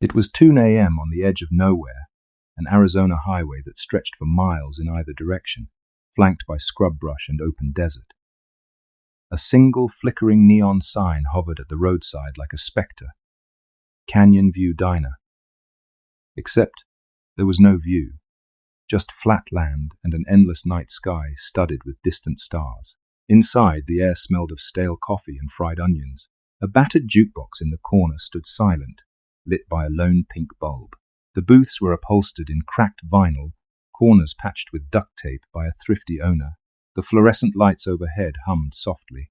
It was 2 a.m. on the edge of nowhere, an Arizona highway that stretched for miles in either direction, flanked by scrub brush and open desert. A single flickering neon sign hovered at the roadside like a specter. Canyon View Diner. Except there was no view, just flat land and an endless night sky studded with distant stars. Inside, the air smelled of stale coffee and fried onions. A battered jukebox in the corner stood silent, lit by a lone pink bulb. The booths were upholstered in cracked vinyl, corners patched with duct tape by a thrifty owner. The fluorescent lights overhead hummed softly,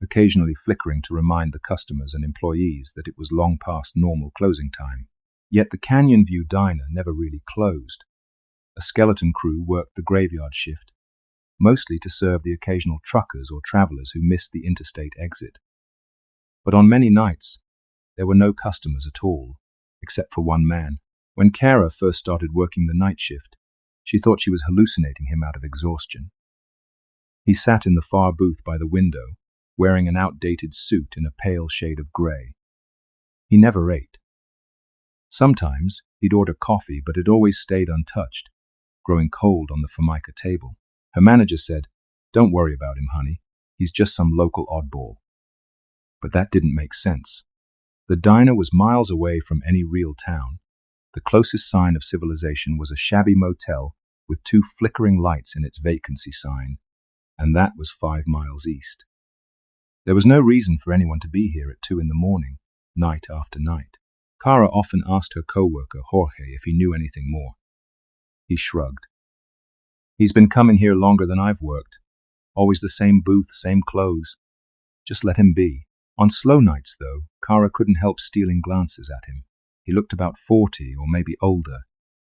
occasionally flickering to remind the customers and employees that it was long past normal closing time. Yet the Canyon View Diner never really closed. A skeleton crew worked the graveyard shift, mostly to serve the occasional truckers or travelers who missed the interstate exit. But on many nights, there were no customers at all, except for one man. When Kara first started working the night shift, she thought she was hallucinating him out of exhaustion. He sat in the far booth by the window, wearing an outdated suit in a pale shade of grey. He never ate. Sometimes he'd order coffee, but it always stayed untouched, growing cold on the Formica table. Her manager said, "Don't worry about him, honey. He's just some local oddball." But that didn't make sense. The diner was miles away from any real town. The closest sign of civilization was a shabby motel with 2 flickering lights in its vacancy sign, and that was 5 miles east. There was no reason for anyone to be here at 2 in the morning, night after night. Kara often asked her co-worker, Jorge, if he knew anything more. He shrugged. "He's been coming here longer than I've worked. Always the same booth, same clothes. Just let him be." On slow nights, though, Kara couldn't help stealing glances at him. He looked about 40 or maybe older.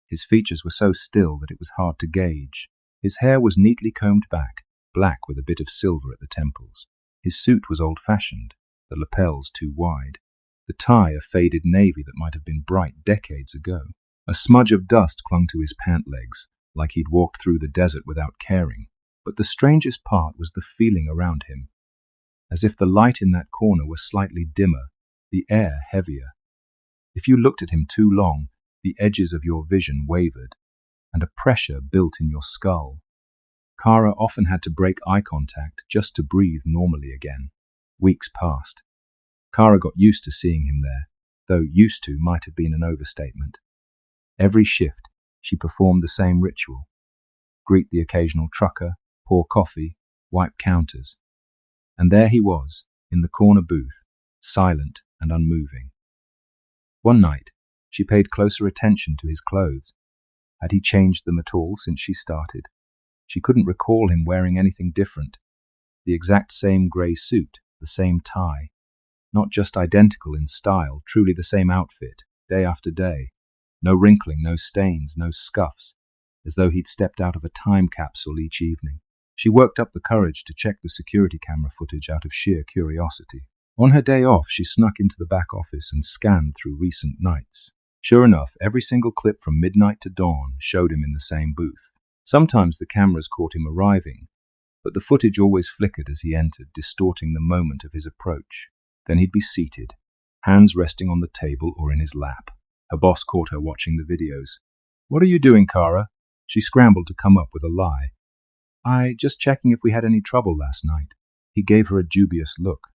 His features were so still that it was hard to gauge. His hair was neatly combed back, black with a bit of silver at the temples. His suit was old-fashioned, the lapels too wide. The tie a faded navy that might have been bright decades ago. A smudge of dust clung to his pant legs, like he'd walked through the desert without caring. But the strangest part was the feeling around him, as if the light in that corner were slightly dimmer, the air heavier. If you looked at him too long, the edges of your vision wavered, and a pressure built in your skull. Kara often had to break eye contact just to breathe normally again. Weeks passed. Kara got used to seeing him there, though used to might have been an overstatement. Every shift, she performed the same ritual. Greet the occasional trucker, pour coffee, wipe counters. And there he was, in the corner booth, silent and unmoving. One night, she paid closer attention to his clothes. Had he changed them at all since she started? She couldn't recall him wearing anything different. The exact same grey suit, the same tie. Not just identical in style, truly the same outfit, day after day. No wrinkling, no stains, no scuffs, as though he'd stepped out of a time capsule each evening. She worked up the courage to check the security camera footage out of sheer curiosity. On her day off, she snuck into the back office and scanned through recent nights. Sure enough, every single clip from midnight to dawn showed him in the same booth. Sometimes the cameras caught him arriving, but the footage always flickered as he entered, distorting the moment of his approach. Then he'd be seated, hands resting on the table or in his lap. Her boss caught her watching the videos. "What are you doing, Kara?" She scrambled to come up with a lie. Just checking if we had any trouble last night." He gave her a dubious look.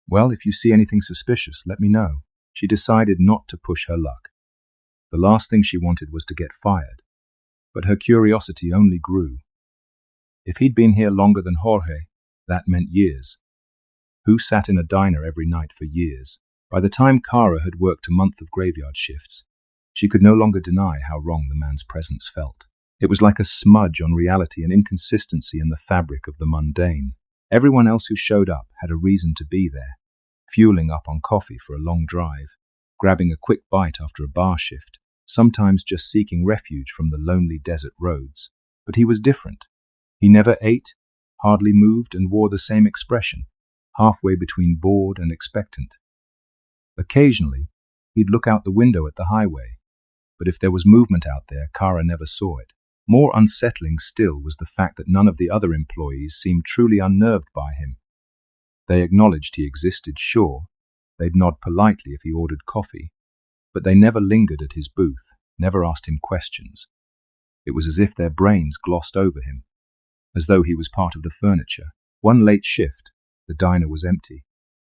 "Well, if you see anything suspicious, let me know." She decided not to push her luck. The last thing she wanted was to get fired, but her curiosity only grew. If he'd been here longer than Jorge, that meant years. Who sat in a diner every night for years? By the time Kara had worked a month of graveyard shifts, she could no longer deny how wrong the man's presence felt. It was like a smudge on reality, an inconsistency in the fabric of the mundane. Everyone else who showed up had a reason to be there, fueling up on coffee for a long drive, grabbing a quick bite after a bar shift, sometimes just seeking refuge from the lonely desert roads. But he was different. He never ate, hardly moved, and wore the same expression, halfway between bored and expectant. Occasionally, he'd look out the window at the highway, but if there was movement out there, Kara never saw it. More unsettling still was the fact that none of the other employees seemed truly unnerved by him. They acknowledged he existed, sure. They'd nod politely if he ordered coffee. But they never lingered at his booth, never asked him questions. It was as if their brains glossed over him, as though he was part of the furniture. One late shift, the diner was empty,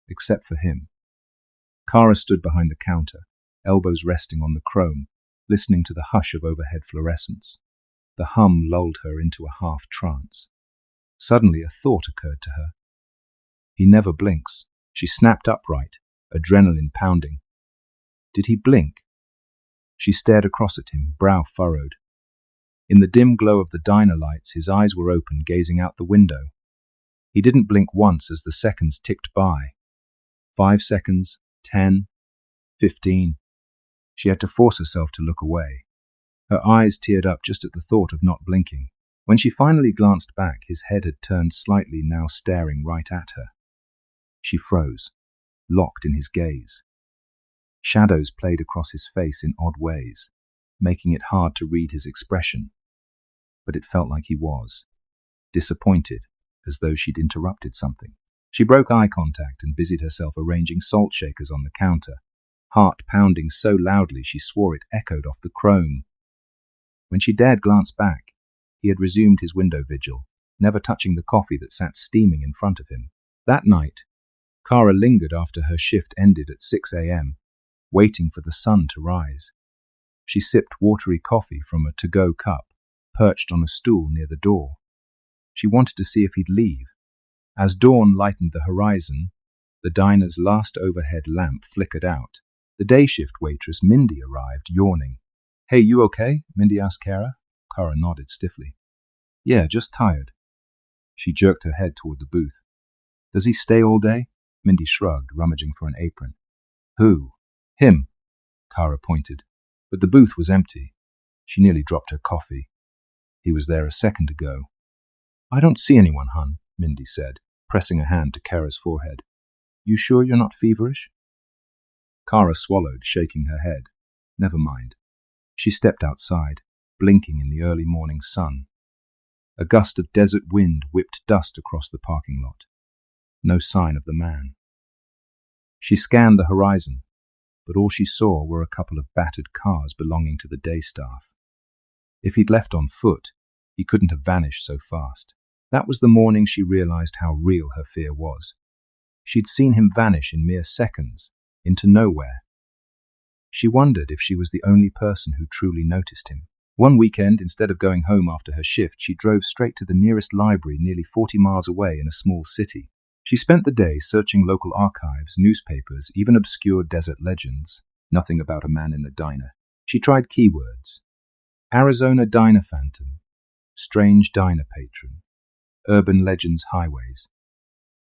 except for him. Kara stood behind the counter, elbows resting on the chrome, listening to the hush of overhead fluorescence. The hum lulled her into a half-trance. Suddenly a thought occurred to her. He never blinks. She snapped upright, adrenaline pounding. Did he blink? She stared across at him, brow furrowed. In the dim glow of the diner lights, his eyes were open, gazing out the window. He didn't blink once as the seconds ticked by. 5 seconds, 10, 15. She had to force herself to look away. Her eyes teared up just at the thought of not blinking. When she finally glanced back, his head had turned slightly, now staring right at her. She froze, locked in his gaze. Shadows played across his face in odd ways, making it hard to read his expression. But it felt like he was disappointed, as though she'd interrupted something. She broke eye contact and busied herself arranging salt shakers on the counter, heart pounding so loudly she swore it echoed off the chrome. When she dared glance back, he had resumed his window vigil, never touching the coffee that sat steaming in front of him. That night, Kara lingered after her shift ended at 6 a.m., waiting for the sun to rise. She sipped watery coffee from a to-go cup, perched on a stool near the door. She wanted to see if he'd leave. As dawn lightened the horizon, the diner's last overhead lamp flickered out. The day shift waitress, Mindy, arrived, yawning. "Hey, you okay?" Mindy asked Kara. Kara nodded stiffly. "Yeah, just tired." She jerked her head toward the booth. "Does he stay all day?" Mindy shrugged, rummaging for an apron. "Who?" "Him," Kara pointed. But the booth was empty. She nearly dropped her coffee. "He was there a second ago." "I don't see anyone, hun," Mindy said, pressing a hand to Kara's forehead. "You sure you're not feverish?" Kara swallowed, shaking her head. Never mind. She stepped outside, blinking in the early morning sun. A gust of desert wind whipped dust across the parking lot. No sign of the man. She scanned the horizon, but all she saw were a couple of battered cars belonging to the day staff. If he'd left on foot, he couldn't have vanished so fast. That was the morning she realized how real her fear was. She'd seen him vanish in mere seconds, into nowhere. She wondered if she was the only person who truly noticed him. One weekend, instead of going home after her shift, she drove straight to the nearest library nearly 40 miles away in a small city. She spent the day searching local archives, newspapers, even obscure desert legends. Nothing about a man in a diner. She tried keywords. Arizona diner phantom, strange diner patron, urban legends highways.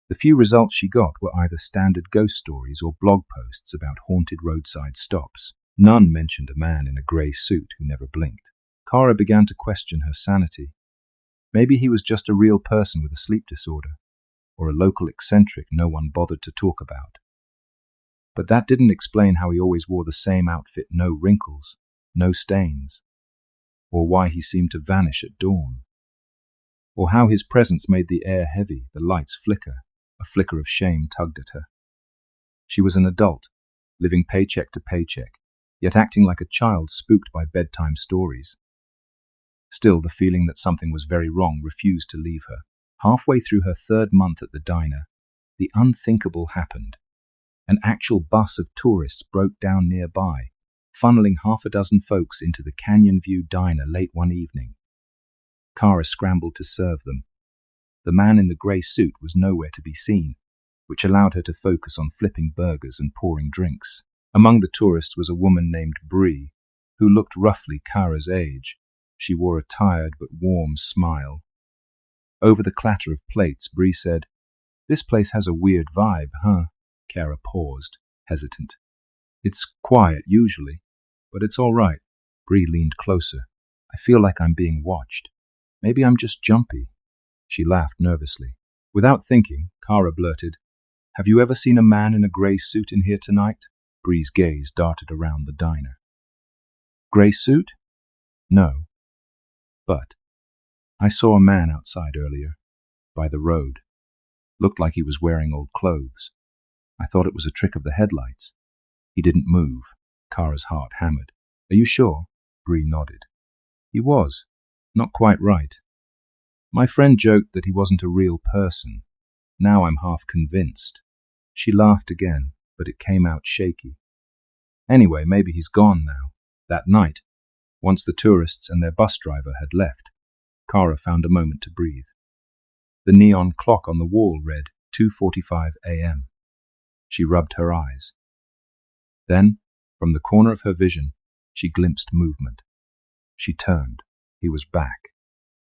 The few results she got were either standard ghost stories or blog posts about haunted roadside stops. None mentioned a man in a grey suit who never blinked. Kara began to question her sanity. Maybe he was just a real person with a sleep disorder, or a local eccentric no one bothered to talk about. But that didn't explain how he always wore the same outfit, no wrinkles, no stains, or why he seemed to vanish at dawn, or how his presence made the air heavy, the lights flicker. A flicker of shame tugged at her. She was an adult, living paycheck to paycheck, yet acting like a child spooked by bedtime stories. Still, the feeling that something was very wrong refused to leave her. Halfway through her 3rd month at the diner, the unthinkable happened. An actual bus of tourists broke down nearby, funneling 6 folks into the Canyon View diner late one evening. Kara scrambled to serve them. The man in the grey suit was nowhere to be seen, which allowed her to focus on flipping burgers and pouring drinks. Among the tourists was a woman named Bree, who looked roughly Kara's age. She wore a tired but warm smile. Over the clatter of plates, Bree said, "This place has a weird vibe, huh?" Kara paused, hesitant. "It's quiet, usually, but it's all right." Bree leaned closer. "I feel like I'm being watched. Maybe I'm just jumpy." She laughed nervously. Without thinking, Kara blurted, "Have you ever seen a man in a grey suit in here tonight?" Bree's gaze darted around the diner. "Grey suit? No. But I saw a man outside earlier, by the road. Looked like he was wearing old clothes. I thought it was a trick of the headlights. He didn't move. Kara's heart hammered. Are you sure? Bree nodded. He was. Not quite right. My friend joked that he wasn't a real person. Now I'm half convinced. She laughed again, but it came out shaky. Anyway, maybe he's gone now. That night, once the tourists and their bus driver had left, Kara found a moment to breathe. The neon clock on the wall read 2:45 a.m. She rubbed her eyes. Then, from the corner of her vision, she glimpsed movement. She turned. He was back.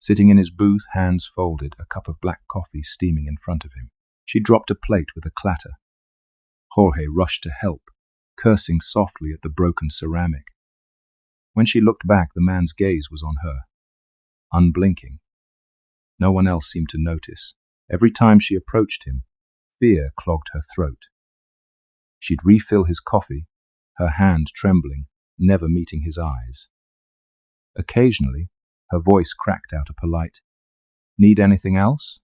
Sitting in his booth, hands folded, a cup of black coffee steaming in front of him. She dropped a plate with a clatter. Jorge rushed to help, cursing softly at the broken ceramic. When she looked back, the man's gaze was on her, unblinking. No one else seemed to notice. Every time she approached him, fear clogged her throat. She'd refill his coffee, her hand trembling, never meeting his eyes. Occasionally, her voice cracked out a polite, "Need anything else?"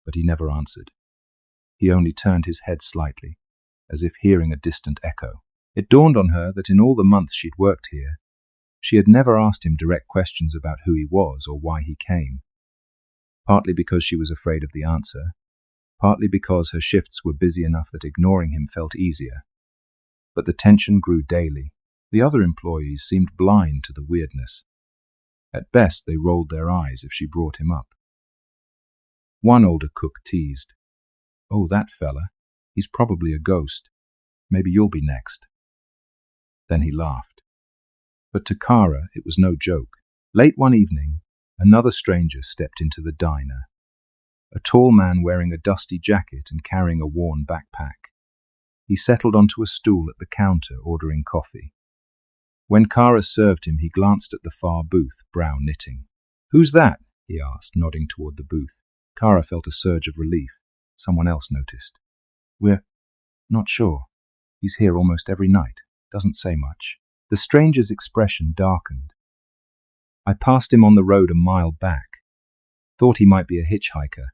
But he never answered. He only turned his head slightly, as if hearing a distant echo. It dawned on her that in all the months she'd worked here, she had never asked him direct questions about who he was or why he came. Partly because she was afraid of the answer, partly because her shifts were busy enough that ignoring him felt easier. But the tension grew daily. The other employees seemed blind to the weirdness. At best, they rolled their eyes if she brought him up. One older cook teased, "Oh, that fella, he's probably a ghost. Maybe you'll be next." Then he laughed. But to Kara, it was no joke. Late one evening, another stranger stepped into the diner. A tall man wearing a dusty jacket and carrying a worn backpack. He settled onto a stool at the counter, ordering coffee. When Kara served him, he glanced at the far booth, brow knitting. "Who's that?" he asked, nodding toward the booth. Kara felt a surge of relief. Someone else noticed. "We're not sure. He's here almost every night. Doesn't say much." The stranger's expression darkened. "I passed him on the road a mile back. Thought he might be a hitchhiker,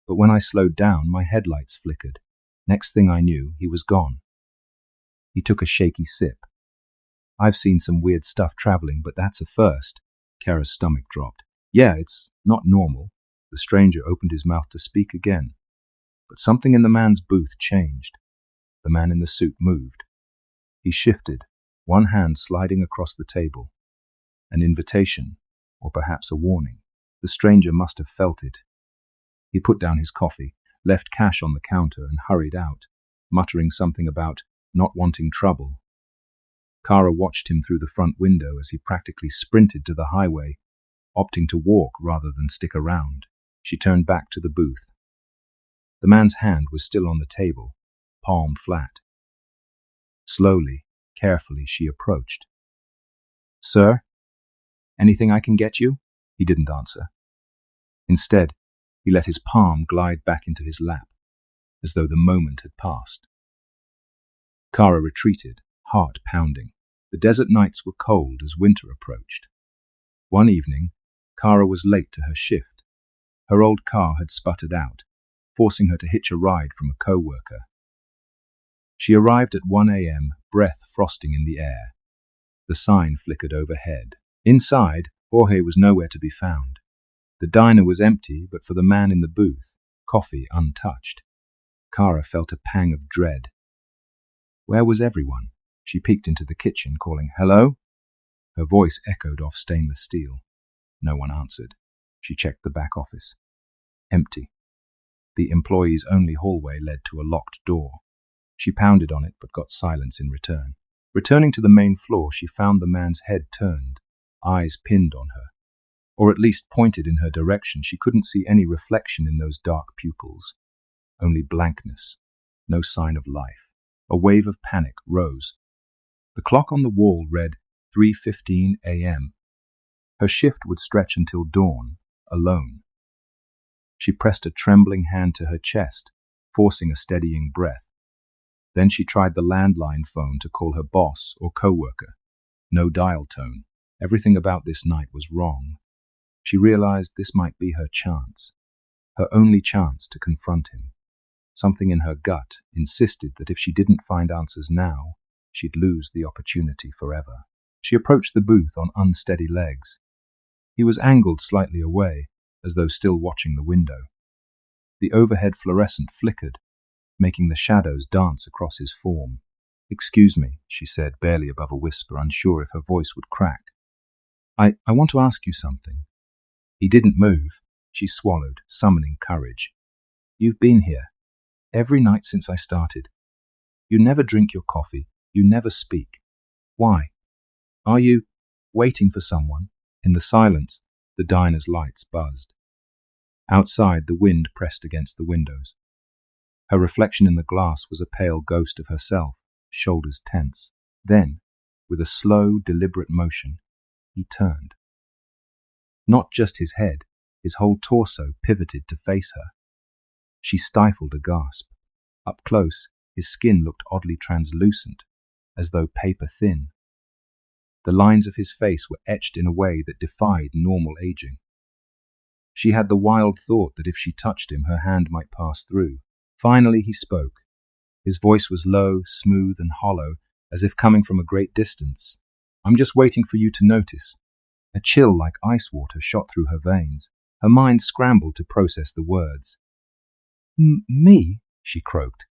but when I slowed down, my headlights flickered. Next thing I knew, he was gone." He took a shaky sip. "I've seen some weird stuff traveling, but that's a first." Kara's stomach dropped. "Yeah, it's not normal." The stranger opened his mouth to speak again. But something in the man's booth changed. The man in the suit moved. He shifted, one hand sliding across the table. An invitation, or perhaps a warning. The stranger must have felt it. He put down his coffee, left cash on the counter, and hurried out, muttering something about not wanting trouble. Kara watched him through the front window as he practically sprinted to the highway, opting to walk rather than stick around. She turned back to the booth. The man's hand was still on the table, palm flat. Slowly, carefully, she approached. "Sir, anything I can get you?" He didn't answer. Instead, he let his palm glide back into his lap, as though the moment had passed. Kara retreated, heart pounding. The desert nights were cold as winter approached. One evening, Kara was late to her shift. Her old car had sputtered out, forcing her to hitch a ride from a co-worker. She arrived at 1 a.m., breath frosting in the air. The sign flickered overhead. Inside, Jorge was nowhere to be found. The diner was empty, but for the man in the booth, coffee untouched. Kara felt a pang of dread. Where was everyone? She peeked into the kitchen, calling, "Hello?" Her voice echoed off stainless steel. No one answered. She checked the back office. Empty. The employee's only hallway led to a locked door. She pounded on it, but got silence in return. Returning to the main floor, she found the man's head turned, eyes pinned on her, or at least pointed in her direction. She couldn't see any reflection in those dark pupils. Only blankness. No sign of life. A wave of panic rose. The clock on the wall read 3:15 a.m. Her shift would stretch until dawn, alone. She pressed a trembling hand to her chest, forcing a steadying breath. Then she tried the landline phone to call her boss or co-worker. No dial tone. Everything about this night was wrong. She realized this might be her chance. Her only chance to confront him. Something in her gut insisted that if she didn't find answers now, she'd lose the opportunity forever. She approached the booth on unsteady legs. He was angled slightly away, as though still watching the window. The overhead fluorescent flickered, making the shadows dance across his form. "Excuse me," she said, barely above a whisper, unsure if her voice would crack. I want to ask you something." He didn't move. She swallowed, summoning courage. "You've been here every night since I started. You never drink your coffee. You never speak. Why? Are you waiting for someone?" In the silence, the diner's lights buzzed. Outside, the wind pressed against the windows. Her reflection in the glass was a pale ghost of herself, shoulders tense. Then, with a slow, deliberate motion, he turned. Not just his head, his whole torso pivoted to face her. She stifled a gasp. Up close, his skin looked oddly translucent, as though paper thin. The lines of his face were etched in a way that defied normal aging. She had the wild thought that if she touched him, her hand might pass through. Finally he spoke. His voice was low, smooth, and hollow, as if coming from a great distance. "I'm just waiting for you to notice." A chill like ice water shot through her veins. Her mind scrambled to process the words. Me?" she croaked.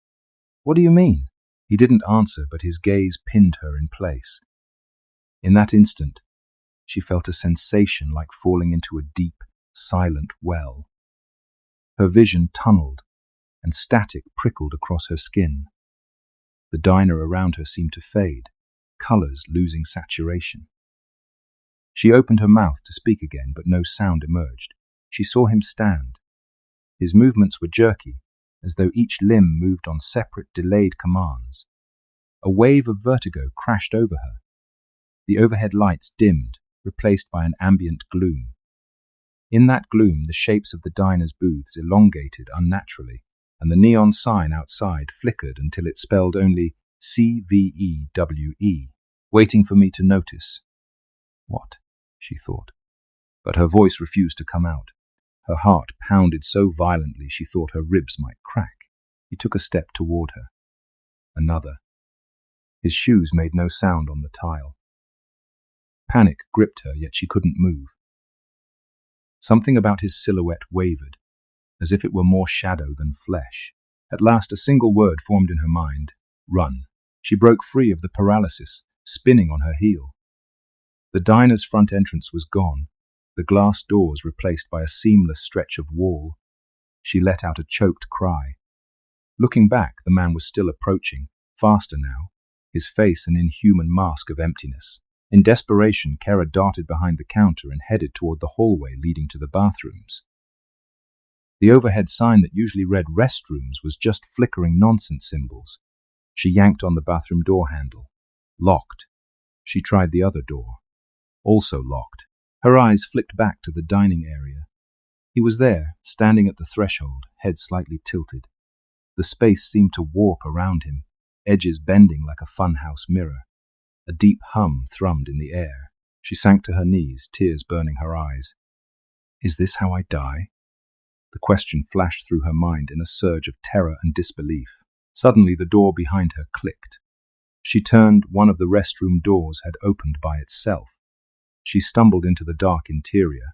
"What do you mean?" He didn't answer, but his gaze pinned her in place. In that instant, she felt a sensation like falling into a deep, silent well. Her vision tunneled, and static prickled across her skin. The diner around her seemed to fade, colors losing saturation. She opened her mouth to speak again, but no sound emerged. She saw him stand. His movements were jerky, as though each limb moved on separate, delayed commands. A wave of vertigo crashed over her. The overhead lights dimmed, replaced by an ambient gloom. In that gloom, the shapes of the diner's booths elongated unnaturally, and the neon sign outside flickered until it spelled only CVEWE, waiting for me to notice. "What?" she thought. But her voice refused to come out. Her heart pounded so violently she thought her ribs might crack. He took a step toward her. Another. His shoes made no sound on the tile. Panic gripped her, yet she couldn't move. Something about his silhouette wavered, as if it were more shadow than flesh. At last a single word formed in her mind: run. She broke free of the paralysis, spinning on her heel. The diner's front entrance was gone, the glass doors replaced by a seamless stretch of wall. She let out a choked cry. Looking back, the man was still approaching, faster now, his face an inhuman mask of emptiness. In desperation, Kara darted behind the counter and headed toward the hallway leading to the bathrooms. The overhead sign that usually read restrooms was just flickering nonsense symbols. She yanked on the bathroom door handle. Locked. She tried the other door. Also locked. Her eyes flicked back to the dining area. He was there, standing at the threshold, head slightly tilted. The space seemed to warp around him, edges bending like a funhouse mirror. A deep hum thrummed in the air. She sank to her knees, tears burning her eyes. Is this how I die? The question flashed through her mind in a surge of terror and disbelief. Suddenly the door behind her clicked. She turned. One of the restroom doors had opened by itself. She stumbled into the dark interior.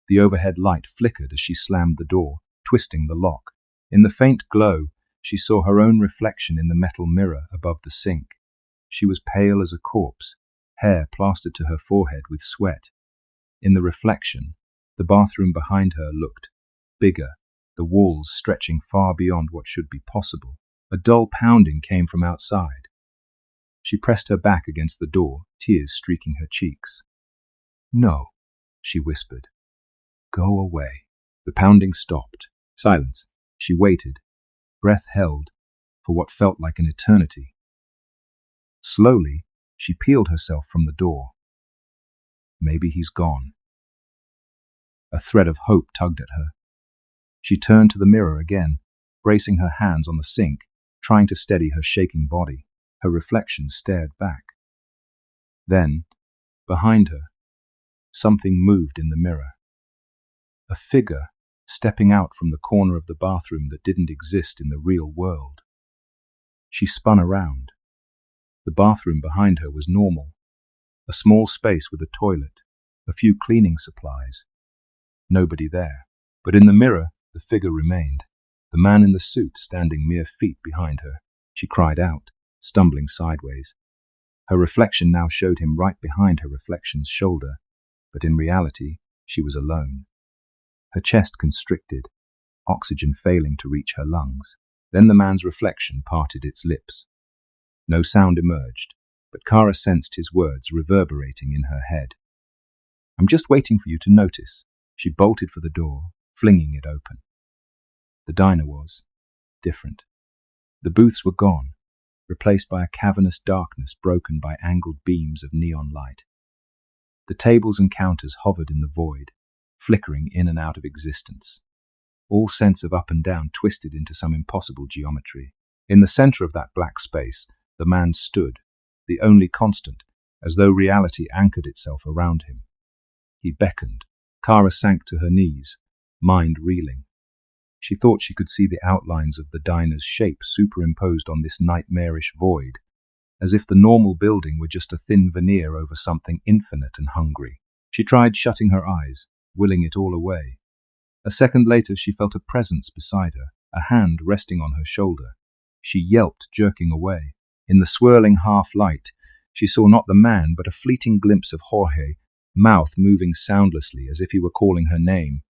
The overhead light flickered as she slammed the door, twisting the lock. In the faint glow, she saw her own reflection in the metal mirror above the sink. She was pale as a corpse, hair plastered to her forehead with sweat. In the reflection, the bathroom behind her looked bigger, the walls stretching far beyond what should be possible. A dull pounding came from outside. She pressed her back against the door, tears streaking her cheeks. No, she whispered. Go away. The pounding stopped. Silence. She waited, breath held, for what felt like an eternity. Slowly, she peeled herself from the door. Maybe he's gone. A thread of hope tugged at her. She turned to the mirror again, bracing her hands on the sink, trying to steady her shaking body. Her reflection stared back. Then, behind her, something moved in the mirror. A figure stepping out from the corner of the bathroom that didn't exist in the real world. She spun around. The bathroom behind her was normal. A small space with a toilet, a few cleaning supplies. Nobody there. But in the mirror, the figure remained. The man in the suit standing mere feet behind her. She cried out, stumbling sideways. Her reflection now showed him right behind her reflection's shoulder, but in reality, she was alone. Her chest constricted, oxygen failing to reach her lungs. Then the man's reflection parted its lips. No sound emerged, but Kara sensed his words reverberating in her head. "I'm just waiting for you to notice." She bolted for the door, flinging it open. The diner was different. The booths were gone, replaced by a cavernous darkness broken by angled beams of neon light. The tables and counters hovered in the void, flickering in and out of existence. All sense of up and down twisted into some impossible geometry. In the center of that black space, the man stood, the only constant, as though reality anchored itself around him. He beckoned. Kara sank to her knees, mind reeling. She thought she could see the outlines of the diner's shape superimposed on this nightmarish void, as if the normal building were just a thin veneer over something infinite and hungry. She tried shutting her eyes, willing it all away. A second later she felt a presence beside her, a hand resting on her shoulder. She yelped, jerking away. In the swirling half-light, she saw not the man, but a fleeting glimpse of Jorge, mouth moving soundlessly as if he were calling her name.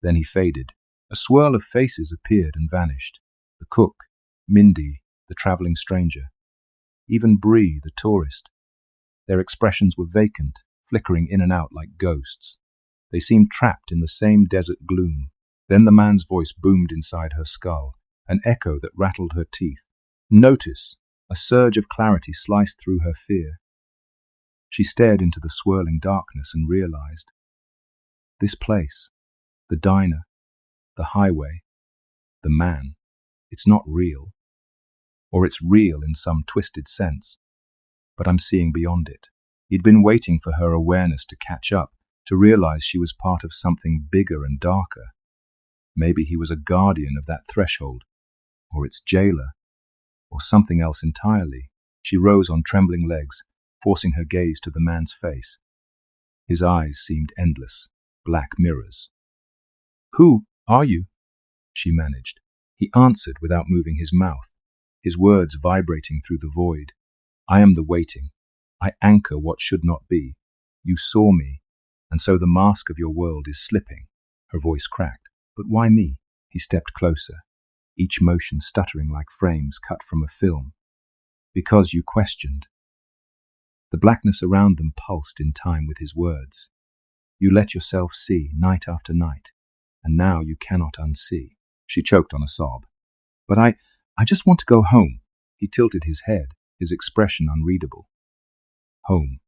Then he faded. A swirl of faces appeared and vanished. The cook, Mindy, the travelling stranger. Even Bree, the tourist. Their expressions were vacant, flickering in and out like ghosts. They seemed trapped in the same desert gloom. Then the man's voice boomed inside her skull, an echo that rattled her teeth. "Notice!" A surge of clarity sliced through her fear. She stared into the swirling darkness and realized. This place, the diner, the highway, the man, it's not real. Or it's real in some twisted sense. But I'm seeing beyond it. He'd been waiting for her awareness to catch up, to realize she was part of something bigger and darker. Maybe he was a guardian of that threshold, or its jailer, or something else entirely. She rose on trembling legs, forcing her gaze to the man's face. His eyes seemed endless, black mirrors. "Who are you?" she managed. He answered without moving his mouth, his words vibrating through the void. "I am the waiting. I anchor what should not be. You saw me, and so the mask of your world is slipping." Her voice cracked. "But why me?" He stepped closer, each motion stuttering like frames cut from a film. "Because you questioned." The blackness around them pulsed in time with his words. "You let yourself see, night after night, and now you cannot unsee." She choked on a sob. "But I just want to go home." He tilted his head, his expression unreadable. Home.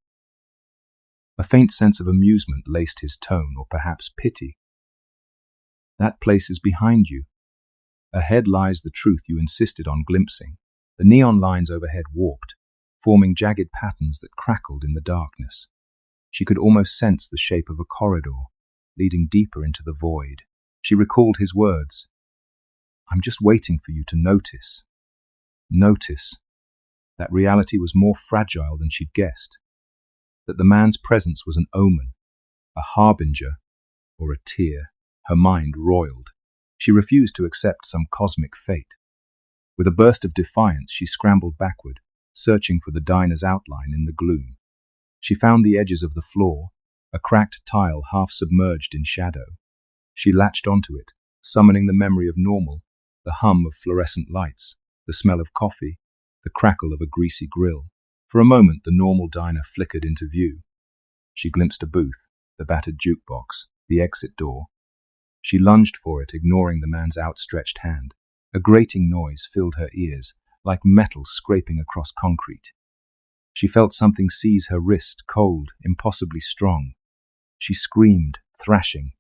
A faint sense of amusement laced his tone, or perhaps pity. "That place is behind you. Ahead lies the truth you insisted on glimpsing." The neon lines overhead warped, forming jagged patterns that crackled in the darkness. She could almost sense the shape of a corridor, leading deeper into the void. She recalled his words. "I'm just waiting for you to notice." Notice that reality was more fragile than she'd guessed, that the man's presence was an omen, a harbinger, or a tear. Her mind roiled. She refused to accept some cosmic fate. With a burst of defiance, she scrambled backward, searching for the diner's outline in the gloom. She found the edges of the floor, a cracked tile half submerged in shadow. She latched onto it, summoning the memory of normal, the hum of fluorescent lights, the smell of coffee, the crackle of a greasy grill. For a moment, the normal diner flickered into view. She glimpsed a booth, the battered jukebox, the exit door. She lunged for it, ignoring the man's outstretched hand. A grating noise filled her ears, like metal scraping across concrete. She felt something seize her wrist, cold, impossibly strong. She screamed, thrashing.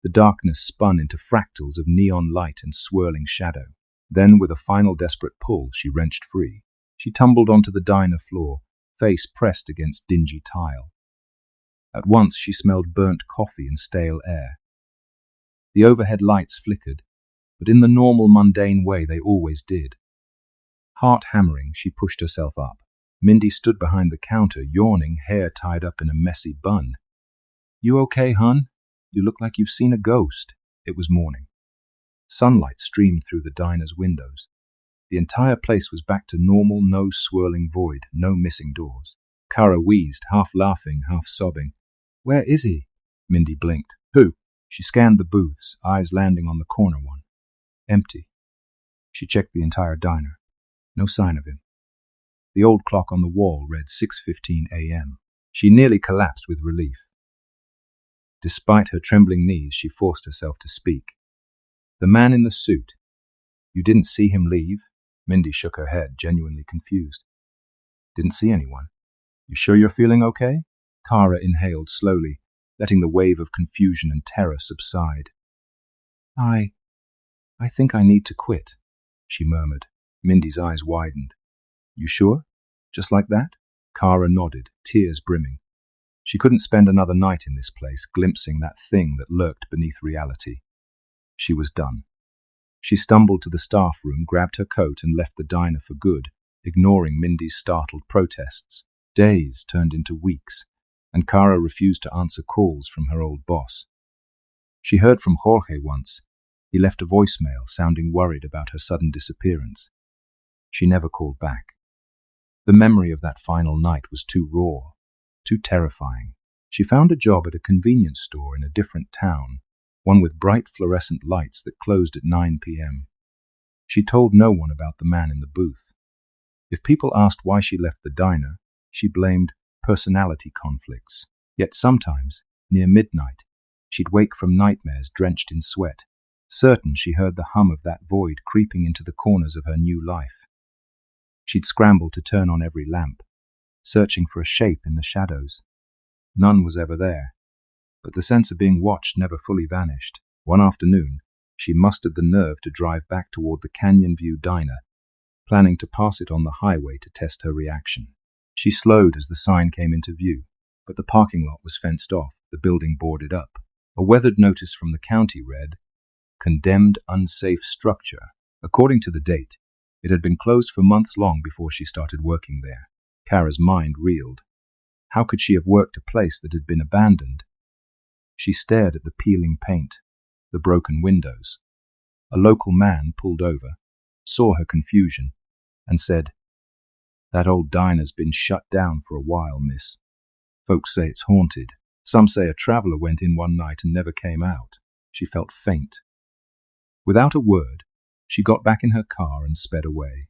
The darkness spun into fractals of neon light and swirling shadow. Then, with a final desperate pull, she wrenched free. She tumbled onto the diner floor, face pressed against dingy tile. At once she smelled burnt coffee and stale air. The overhead lights flickered, but in the normal, mundane way they always did. Heart hammering, she pushed herself up. Mindy stood behind the counter, yawning, hair tied up in a messy bun. "You okay, hun? You look like you've seen a ghost." It was morning. Sunlight streamed through the diner's windows. The entire place was back to normal, no swirling void, no missing doors. Kara wheezed, half laughing, half sobbing. "Where is he?" Mindy blinked. "Who?" She scanned the booths, eyes landing on the corner one. Empty. She checked the entire diner. No sign of him. The old clock on the wall read 6:15 a.m. She nearly collapsed with relief. Despite her trembling knees, she forced herself to speak. "The man in the suit. You didn't see him leave?" Mindy shook her head, genuinely confused. "Didn't see anyone. You sure you're feeling okay?" Kara inhaled slowly, letting the wave of confusion and terror subside. I think I need to quit," she murmured. Mindy's eyes widened. "You sure? Just like that?" Kara nodded, tears brimming. She couldn't spend another night in this place, glimpsing that thing that lurked beneath reality. She was done. She stumbled to the staff room, grabbed her coat, and left the diner for good, ignoring Mindy's startled protests. Days turned into weeks, and Kara refused to answer calls from her old boss. She heard from Jorge once. He left a voicemail, sounding worried about her sudden disappearance. She never called back. The memory of that final night was too raw, too terrifying. She found a job at a convenience store in a different town, one with bright fluorescent lights that closed at 9 p.m. She told no one about the man in the booth. If people asked why she left the diner, she blamed personality conflicts. Yet sometimes, near midnight, she'd wake from nightmares drenched in sweat, certain she heard the hum of that void creeping into the corners of her new life. She'd scramble to turn on every lamp, searching for a shape in the shadows. None was ever there, but the sense of being watched never fully vanished. One afternoon, she mustered the nerve to drive back toward the Canyon View diner, planning to pass it on the highway to test her reaction. She slowed as the sign came into view, but the parking lot was fenced off, the building boarded up. A weathered notice from the county read, "Condemned unsafe structure." According to the date, it had been closed for months long before she started working there. Kara's mind reeled. How could she have worked a place that had been abandoned? She stared at the peeling paint, the broken windows. A local man pulled over, saw her confusion, and said, "That old diner's been shut down for a while, miss. Folks say it's haunted. Some say a traveler went in one night and never came out." She felt faint. Without a word, she got back in her car and sped away.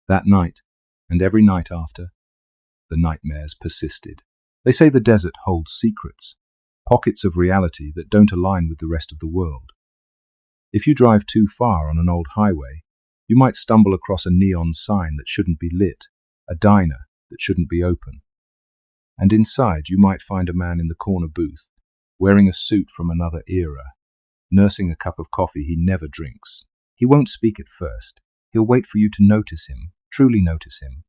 That night, and every night after, the nightmares persisted. They say the desert holds secrets, pockets of reality that don't align with the rest of the world. If you drive too far on an old highway, you might stumble across a neon sign that shouldn't be lit, a diner that shouldn't be open. And inside you might find a man in the corner booth, wearing a suit from another era, nursing a cup of coffee he never drinks. He won't speak at first. He'll wait for you to notice him, truly notice him.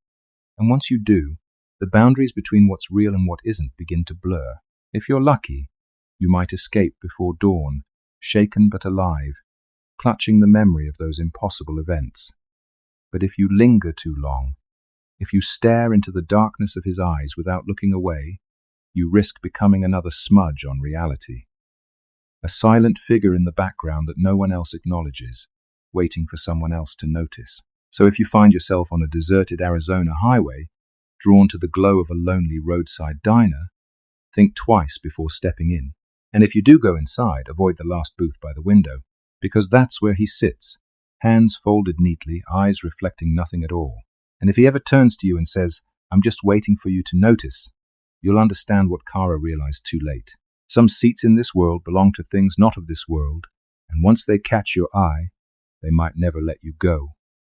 And once you do, the boundaries between what's real and what isn't begin to blur. If you're lucky, you might escape before dawn, shaken but alive, clutching the memory of those impossible events. But if you linger too long, if you stare into the darkness of his eyes without looking away, you risk becoming another smudge on reality. A silent figure in the background that no one else acknowledges, waiting for someone else to notice. So if you find yourself on a deserted Arizona highway, drawn to the glow of a lonely roadside diner, think twice before stepping in. And if you do go inside, avoid the last booth by the window, because that's where he sits, hands folded neatly, eyes reflecting nothing at all. And if he ever turns to you and says, "I'm just waiting for you to notice," you'll understand what Kara realized too late. Some seats in this world belong to things not of this world, and once they catch your eye, they might never let you go.